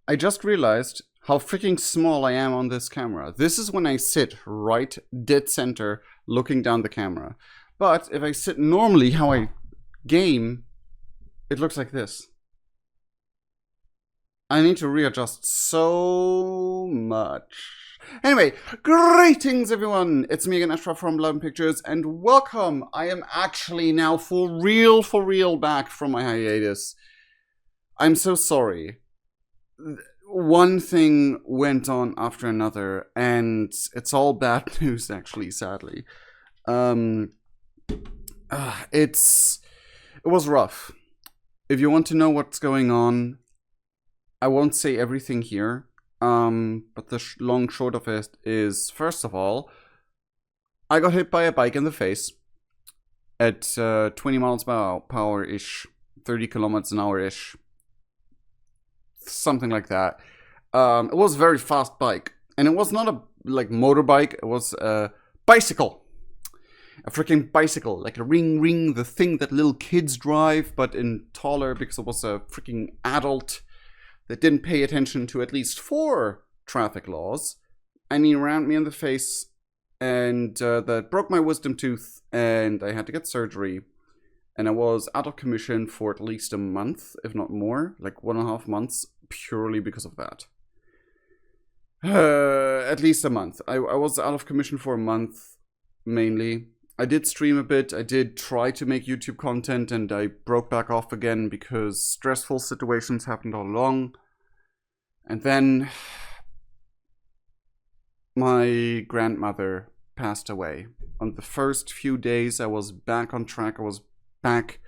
I just realized how freaking small I am on this camera. This is when I sit right dead center looking down the camera. But if I sit normally how I game, it looks like this. I need to readjust so much. Anyway, greetings everyone! It's me again, Eshkovas from Bloodmoon Pictures, and welcome! I am actually now for real back from my hiatus. I'm so sorry. One thing went on after another, and it's all bad news actually, sadly. It was rough. If you want to know what's going on, I won't say everything here, but the long short of it is, first of all, I got hit by a bike in the face at 20 miles per hour-ish, 30 kilometers an hour-ish, something like that. It was a very fast bike, and it was not a motorbike, it was a bicycle. A freaking bicycle, like a ring, the thing that little kids drive, but in taller, because it was a freaking adult that didn't pay attention to at least 4 traffic laws, and he rammed me in the face, and that broke my wisdom tooth, and I had to get surgery, and I was out of commission for at least a month, if not more, like 1.5 months, purely because of that. At least a month. I was out of commission for a month, mainly. I did stream a bit, I did try to make YouTube content, and I broke back off again because stressful situations happened all along. And then my grandmother passed away. On the first few days I was back on track, I was back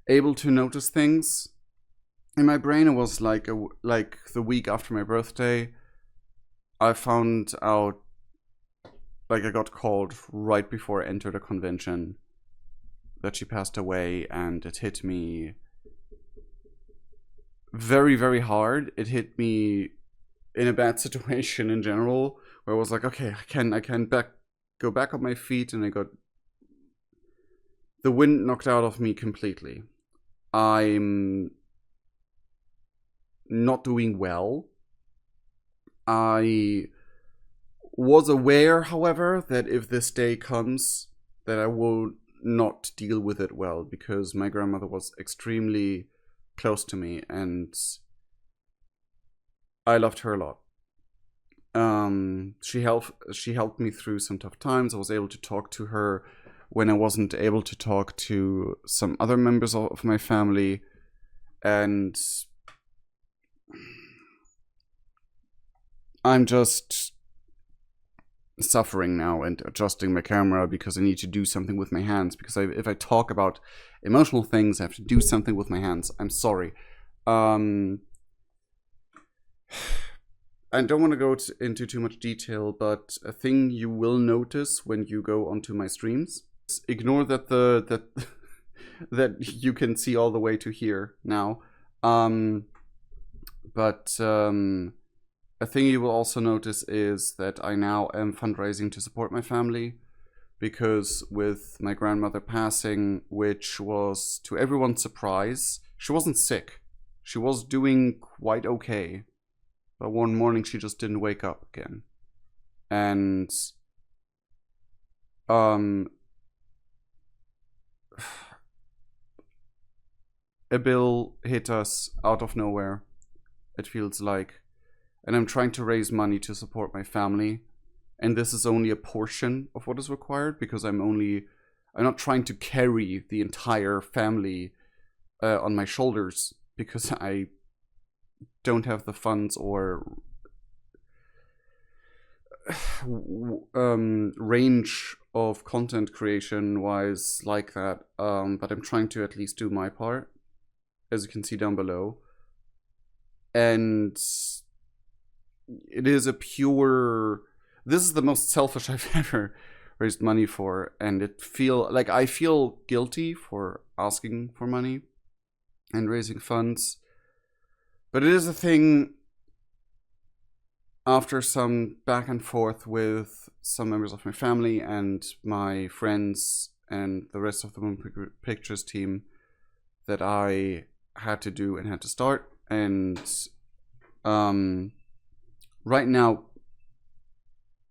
able to notice things. In my brain it was like the week after my birthday. I found out, like, I got called right before I entered a convention that she passed away, and it hit me very hard. It hit me in a bad situation in general, where I was like, okay, I can go back on my feet, and I got the wind knocked out of me completely. I'm not doing well. I was aware, however, that if this day comes, that I will not deal with it well, because my grandmother was extremely close to me, and I loved her a lot. She helped me through some tough times. I was able to talk to her when I wasn't able to talk to some other members of my family, and I'm just suffering now and adjusting my camera because I need to do something with my hands, because if I talk about emotional things, I have to do something with my hands. I'm sorry. I don't want to go into too much detail, but a thing you will notice when you go onto my streams, ignore that that you can see all the way to here now, a thing you will also notice is that I now am fundraising to support my family, because with my grandmother passing, which was to everyone's surprise, she wasn't sick. She was doing quite okay. But one morning she just didn't wake up again. And a bill hit us out of nowhere, it feels like. And I'm trying to raise money to support my family, and this is only a portion of what is required, because I'm not trying to carry the entire family on my shoulders, because I don't have the funds or range of content creation wise like that, but I'm trying to at least do my part, as you can see down below. And it is this is the most selfish I've ever raised money for, and I feel guilty for asking for money and raising funds, but it is a thing after some back and forth with some members of my family and my friends and the rest of the Bloodmoon Pictures team that I had to do and had to start. And Right now,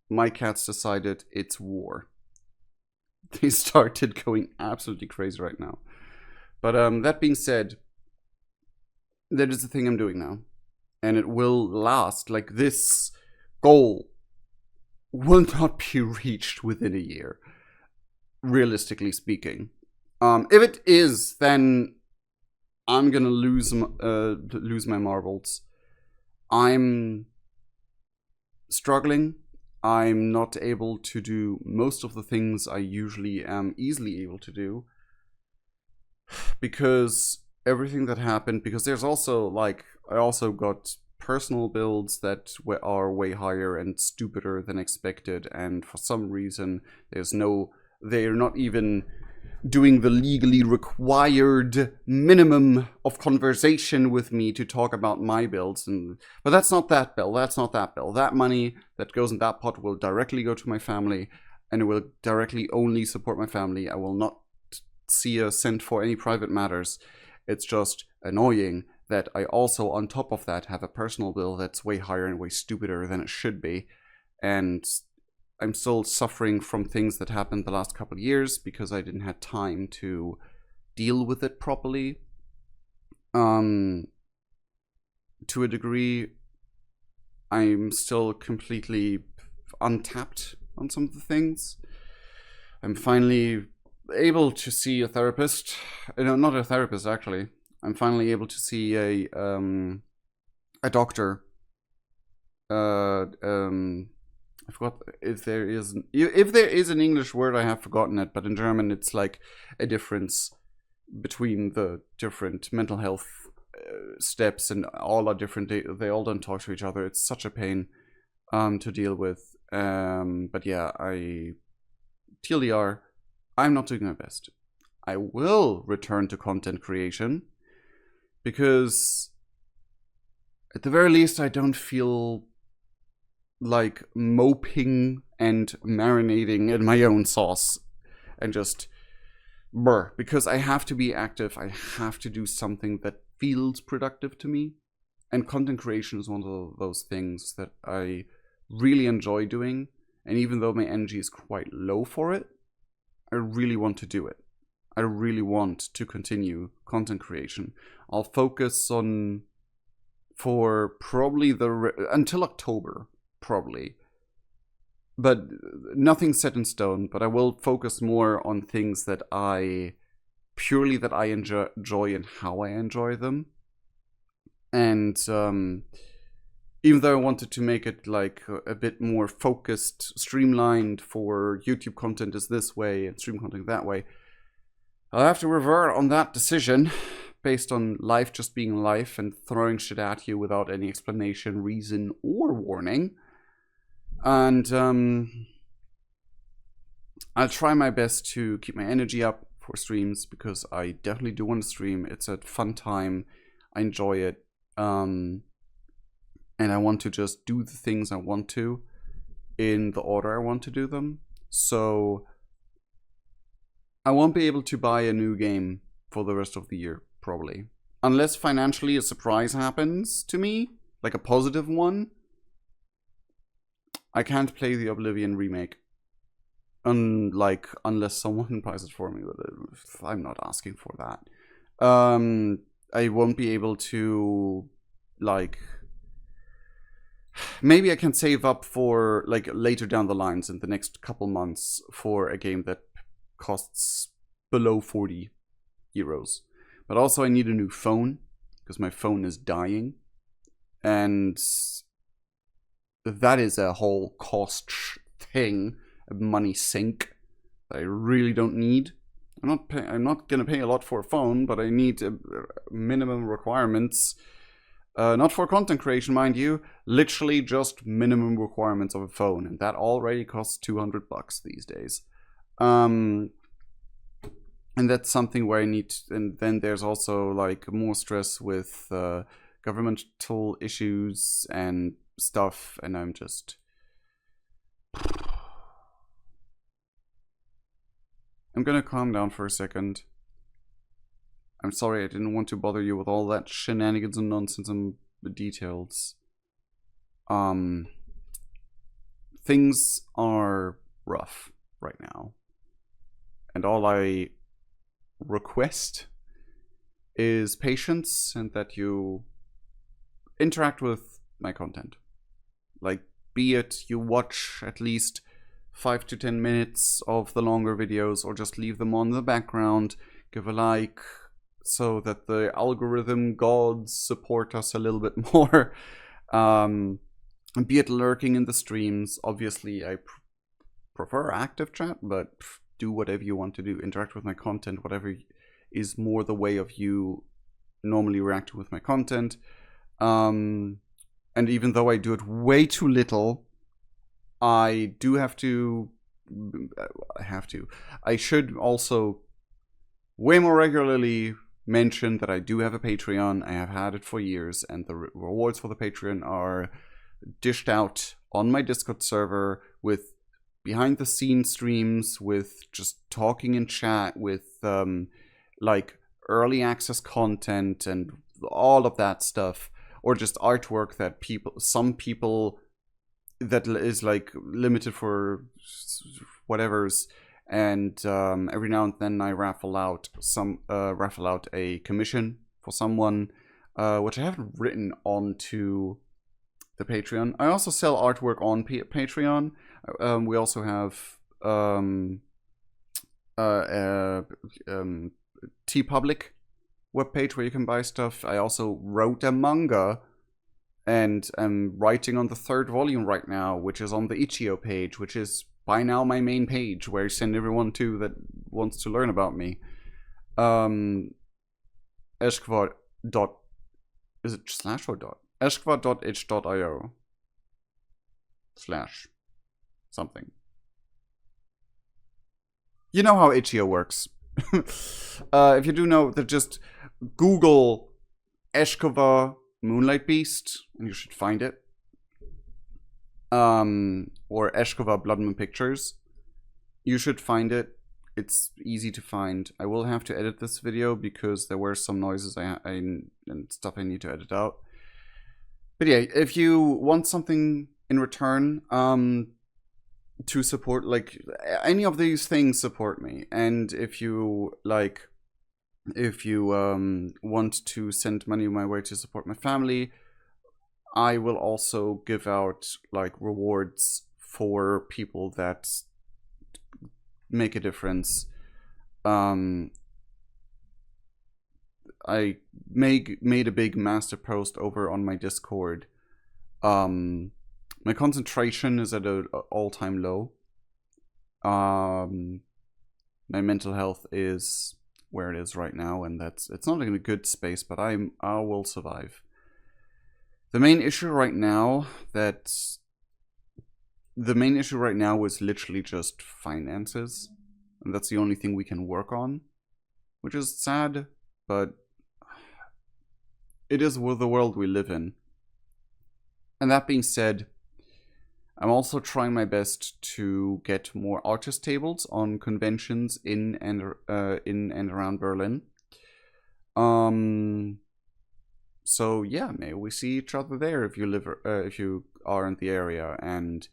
my cats decided it's war. They started going absolutely crazy right now. But that being said, that is the thing I'm doing now. And it will last. Like, this goal will not be reached within a year, realistically speaking. If it is, then I'm gonna lose my marbles. I'm struggling. I'm not able to do most of the things I usually am easily able to do because everything that happened. Because there's also like I also got personal bills that are way higher and stupider than expected, and for some reason they're not even doing the legally required minimum of conversation with me to talk about my bills. But that's not that bill. That money that goes in that pot will directly go to my family, and it will directly only support my family. I will not see a cent for any private matters. It's just annoying that I also, on top of that, have a personal bill that's way higher and way stupider than it should be. And I'm still suffering from things that happened the last couple of years because I didn't have time to deal with it properly. To a degree, I'm still completely untapped on some of the things. I'm finally able to see a therapist. No, not a therapist, actually. I'm finally able to see a doctor. I forgot if there is an English word. I have forgotten it, but in German it's like a difference between the different mental health steps, and all are different. They all don't talk to each other. It's such a pain to deal with. But yeah, TLDR, I'm not doing my best. I will return to content creation because at the very least I don't feel like moping and marinating in my own sauce and just because I have to be active. I have to do something that feels productive to me, and content creation is one of those things that I really enjoy doing. And even though my energy is quite low for it, I really want to do it. I really want to continue content creation. I'll focus on for probably until October, probably. But nothing's set in stone, but I will focus more on things that I enjoy and how I enjoy them. And even though I wanted to make it like a bit more focused, streamlined for YouTube content is this way and stream content that way, I'll have to revert on that decision based on life just being life and throwing shit at you without any explanation, reason, or warning. And I'll try my best to keep my energy up for streams because I definitely do want to stream. It's a fun time. I enjoy it. And I want to just do the things I want to in the order I want to do them. So I won't be able to buy a new game for the rest of the year, probably. Unless financially a surprise happens to me, like a positive one. I can't play the Oblivion remake. Unless someone buys it for me, but I'm not asking for that. I won't be able to, like... Maybe I can save up for, like, later down the lines in the next couple months for a game that costs below 40 euros. But also I need a new phone, because my phone is dying. And that is a whole cost thing, a money sink that I really don't need. I'm not gonna pay a lot for a phone, but I need minimum requirements. Not for content creation, mind you. Literally just minimum requirements of a phone, and that already costs $200 these days. And that's something where I need. And then there's also like more stress with governmental issues and stuff, and I'm just. I'm gonna calm down for a second. I'm sorry, I didn't want to bother you with all that shenanigans and nonsense I'm details. Things are rough right now, and all I request is patience and that you interact with my content. Like, be it you watch at least 5 to 10 minutes of the longer videos, or just leave them on the background, give a like, so that the algorithm gods support us a little bit more. And be it lurking in the streams. Obviously, I prefer active chat, but do whatever you want to do. Interact with my content, whatever is more the way of you normally reacting with my content. And even though I do it way too little, I do have to. I should also way more regularly mention that I do have a Patreon. I have had it for years, and the rewards for the Patreon are dished out on my Discord server with behind the scenes streams, with just talking in chat, with like early access content and all of that stuff, or just artwork that some people that is like limited for whatever's, and every now and then I raffle out a commission for someone, which I haven't written onto the Patreon. I also sell artwork on Patreon. We also have TeePublic webpage where you can buy stuff. I also wrote a manga, and I'm writing on the 3rd volume right now, which is on the Itch.io page, which is by now my main page where I send everyone to that wants to learn about me. Eshkovas. Is it slash or dot? Eshkovas.itch.io / something. You know how Itch.io works. If you do know, that just Google Eshkova Moonlight Beast and you should find it. Or Eshkova Bloodmoon Pictures. You should find it. It's easy to find. I will have to edit this video because there were some noises and stuff I need to edit out. But yeah, if you want something in return, to support, like, any of these things support me. And if you want to send money my way to support my family, I will also give out like rewards for people that make a difference. I made a big master post over on my Discord. My concentration is at an all-time low. My mental health is where it is right now, and it's not in a good space, but I will survive. The main issue right now is literally just finances, and that's the only thing we can work on, which is sad, but it is the world we live in. And that being said, I'm also trying my best to get more artist tables on conventions in and around Berlin. So yeah, maybe we see each other there if you are in the area, and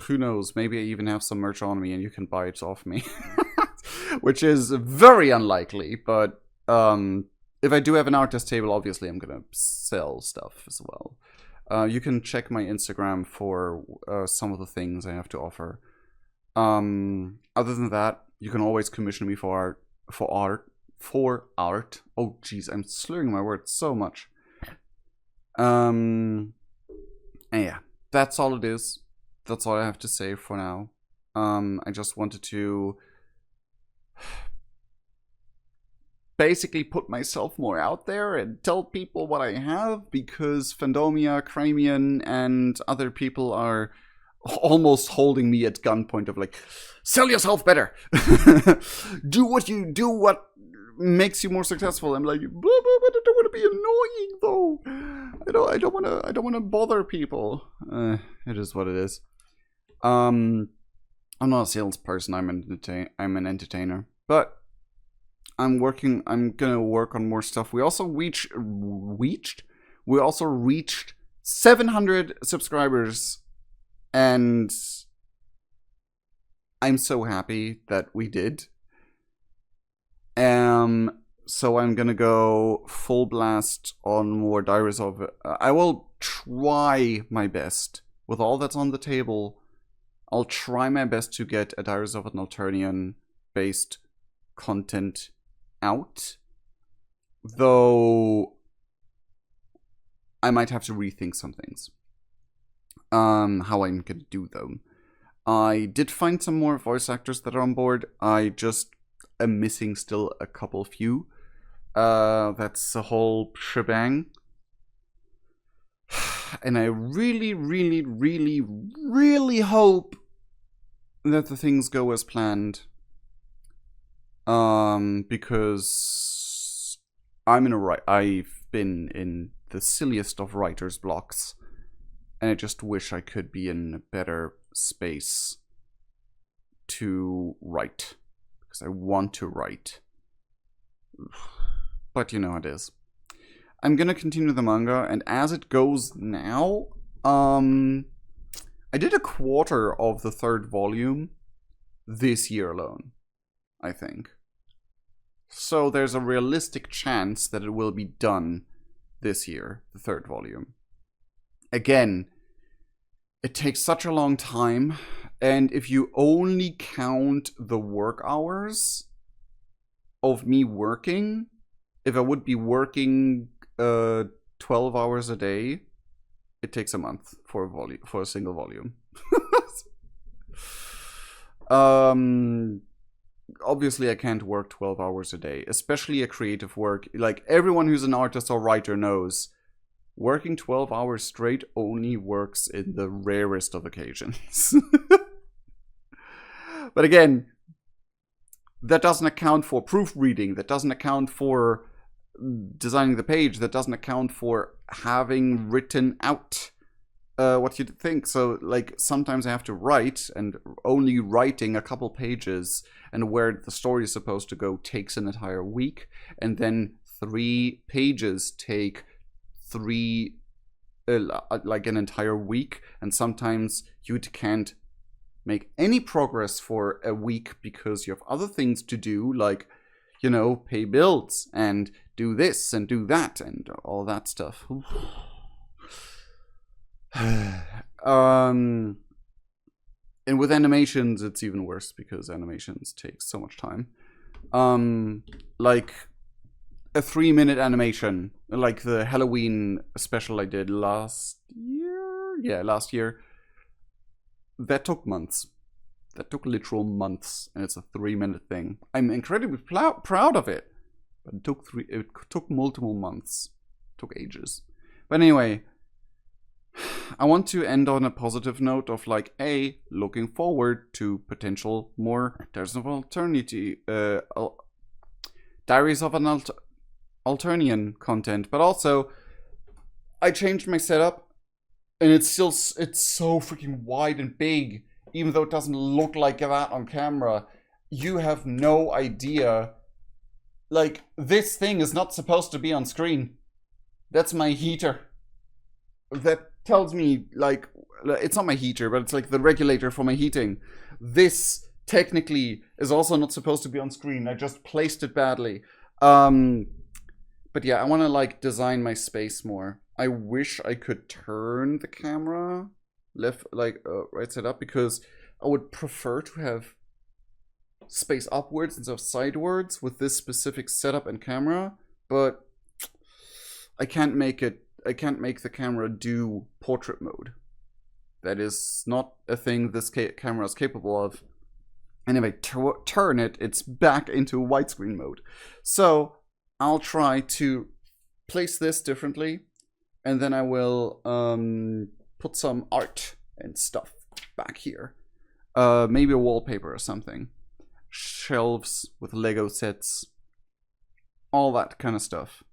who knows, maybe I even have some merch on me and you can buy it off me, which is very unlikely. But if I do have an artist table, obviously I'm gonna sell stuff as well. You can check my Instagram for some of the things I have to offer. Other than that, you can always commission me for art. Oh jeez, I'm slurring my words so much. And yeah, that's all it is. That's all I have to say for now. I just wanted to basically put myself more out there and tell people what I have, because Fandomia, Cramian, and other people are almost holding me at gunpoint of like, sell yourself better. do what makes you more successful. I'm like, blah, blah, but I don't want to be annoying though. I don't want to bother people. It is what it is. I'm not a salesperson. I'm an entertainer. But I'm gonna work on more stuff. We also reached 700 subscribers, and I'm so happy that we did. So I'm gonna go full blast on more Diaries of. I will try my best with all that's on the table. I'll try my best to get a Diaries of an Alternian based content out, though I might have to rethink some things. How I'm gonna do them. I did find some more voice actors that are on board. I just am missing still a few. That's a whole shebang. And I really, really, really, really hope that the things go as planned. Because I've been in the silliest of writer's blocks, and I just wish I could be in a better space to write, because I want to write. But you know how it is. I'm gonna continue the manga, and as it goes now, I did a quarter of the 3rd volume this year alone, I think. So there's a realistic chance that it will be done this year, the 3rd volume. Again, it takes such a long time, and if you only count the work hours of me working, if I would be working 12 hours a day, it takes a month for a single volume. Obviously I can't work 12 hours a day, especially a creative work. Like, everyone who's an artist or writer knows, working 12 hours straight only works in the rarest of occasions. But again, that doesn't account for proofreading, that doesn't account for designing the page, that doesn't account for having written out what you think. So, like, sometimes I have to write, and only writing a couple pages and where the story is supposed to go takes an entire week, and then 3 pages take like an entire week, and sometimes you can't make any progress for a week because you have other things to do, like, you know, pay bills and do this and do that and all that stuff. And with animations it's even worse, because animations take so much time. Like a 3-minute animation, like the Halloween special I did last year, that took months. That took literal months, and it's a 3-minute thing. I'm incredibly proud of it, but it took multiple months. It took ages. But anyway, I want to end on a positive note of, like, looking forward to potential more Diaries of an Alternian content, but also I changed my setup, and it's so freaking wide and big, even though it doesn't look like that on camera. You have no idea. Like, this thing is not supposed to be on screen. That's my heater. That tells me, like, it's not my heater, but it's like the regulator for my heating. This technically is also not supposed to be on screen. I just placed it badly. But yeah, I want to, like, design my space more. I wish I could turn the camera right side up, because I would prefer to have space upwards instead of sidewards with this specific setup and camera, but I can't make the camera do portrait mode. That is not a thing this camera is capable of. And if I turn it, it's back into widescreen mode. So I'll try to place this differently, and then I will put some art and stuff back here. Maybe a wallpaper or something. Shelves with Lego sets. All that kind of stuff.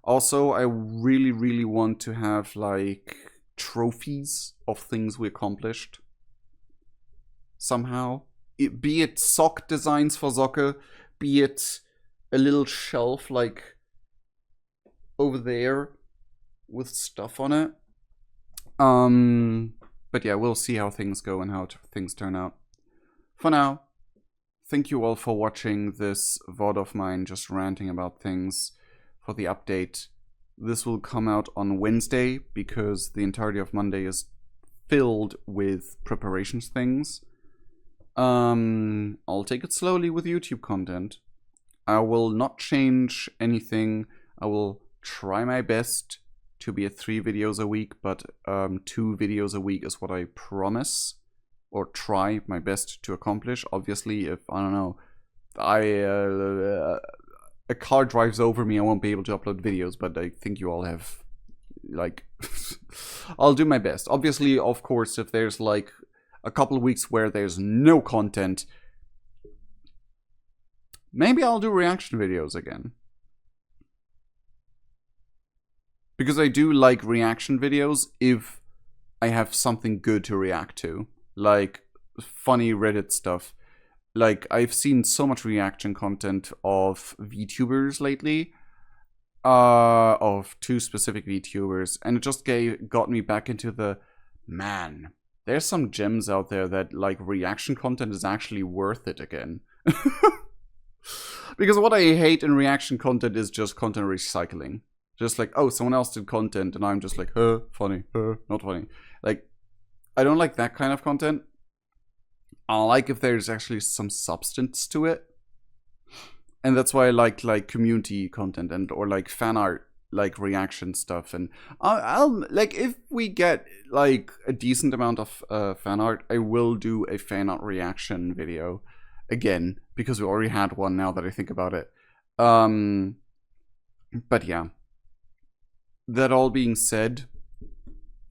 Also, I really, really want to have, like, trophies of things we accomplished. Somehow. Be it sock designs for Socke, be it a little shelf like over there with stuff on it. But yeah, we'll see how things go and how things turn out. For now, thank you all for watching this VOD of mine just ranting about things for the update. This will come out on Wednesday because the entirety of Monday is filled with preparations things. I'll take it slowly with YouTube content. I will not change anything. I will try my best to be at 3 videos a week, but 2 videos a week is what I promise or try my best to accomplish. Obviously, if I don't know, a car drives over me, I won't be able to upload videos, but I think you all have, like, I'll do my best. Obviously, of course, if there's like a couple of weeks where there's no content, maybe I'll do reaction videos again. Because I do like reaction videos if I have something good to react to. Like funny Reddit stuff. Like, I've seen so much reaction content of VTubers lately. Of 2 specific VTubers. And it just got me back into the, man, there's some gems out there that, like, reaction content is actually worth it again. Because what I hate in reaction content is just content recycling. Just like, oh, someone else did content and I'm just like, funny, not funny. Like, I don't like that kind of content. I like if there's actually some substance to it. And that's why I like community content and or like fan art, like reaction stuff. And I'll like, if we get like a decent amount of fan art, I will do a fan art reaction video again, because we already had one now that I think about it. But yeah. That all being said,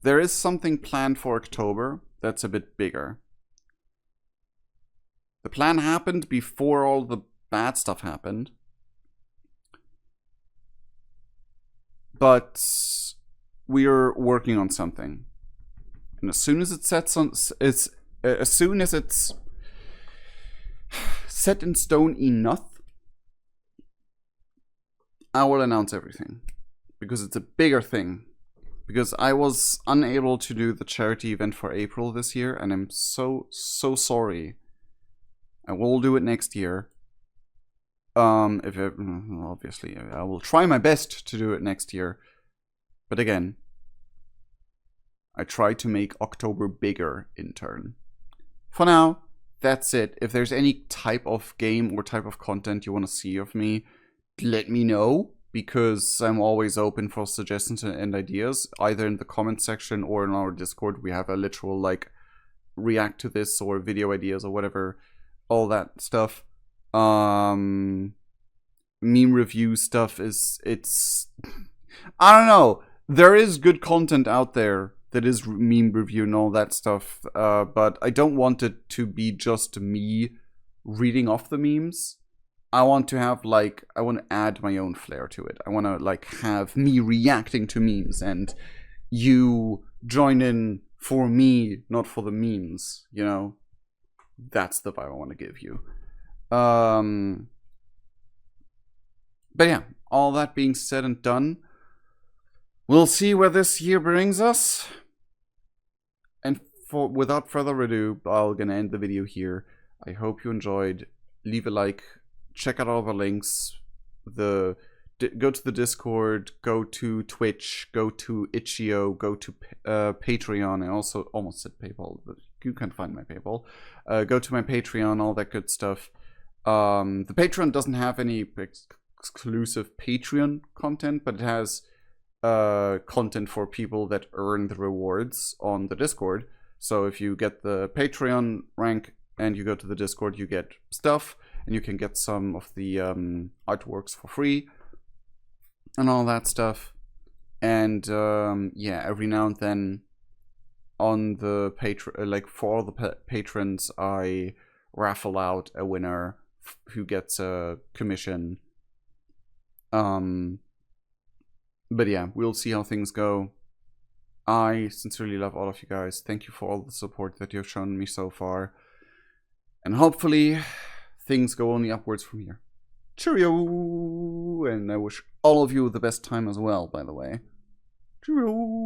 there is something planned for October that's a bit bigger. The plan happened before all the bad stuff happened. But we're working on something. And as soon as it's set in stone enough, I will announce everything. Because it's a bigger thing. Because I was unable to do the charity event for April this year, and I'm so sorry. I will do it next year. Obviously, I will try my best to do it next year. But again, I try to make October bigger in turn. For now, that's it. If there's any type of game or type of content you want to see of me, let me know. Because I'm always open for suggestions and ideas, either in the comment section or in our Discord. We have a literal, like, react to this or video ideas or whatever, all that stuff. Meme review stuff it's I don't know. There is good content out there that is meme review and all that stuff, but I don't want it to be just me reading off the memes. I want to have, like, I want to add my own flair to it. I want to, like, have me reacting to memes and you join in for me, not for the memes, you know? That's the vibe I want to give you. But yeah, all that being said and done, we'll see where this year brings us. And without further ado, I'm gonna end the video here. I hope you enjoyed. Leave a like. Check out all the links. Go to the Discord, go to Twitch, go to Itch.io, go to Patreon. I also almost said PayPal, but you can find my PayPal. Go to my Patreon, all that good stuff. The Patreon doesn't have any exclusive Patreon content, but it has content for people that earn the rewards on the Discord. So if you get the Patreon rank and you go to the Discord, you get stuff. And you can get some of the artworks for free and all that stuff. And yeah, every now and then on the like for all the patrons, I raffle out a winner who gets a commission. But yeah, we'll see how things go. I sincerely love all of you guys. Thank you for all the support that you've shown me so far. And hopefully things go only upwards from here. Cheerio! And I wish all of you the best time as well, by the way. Cheerio!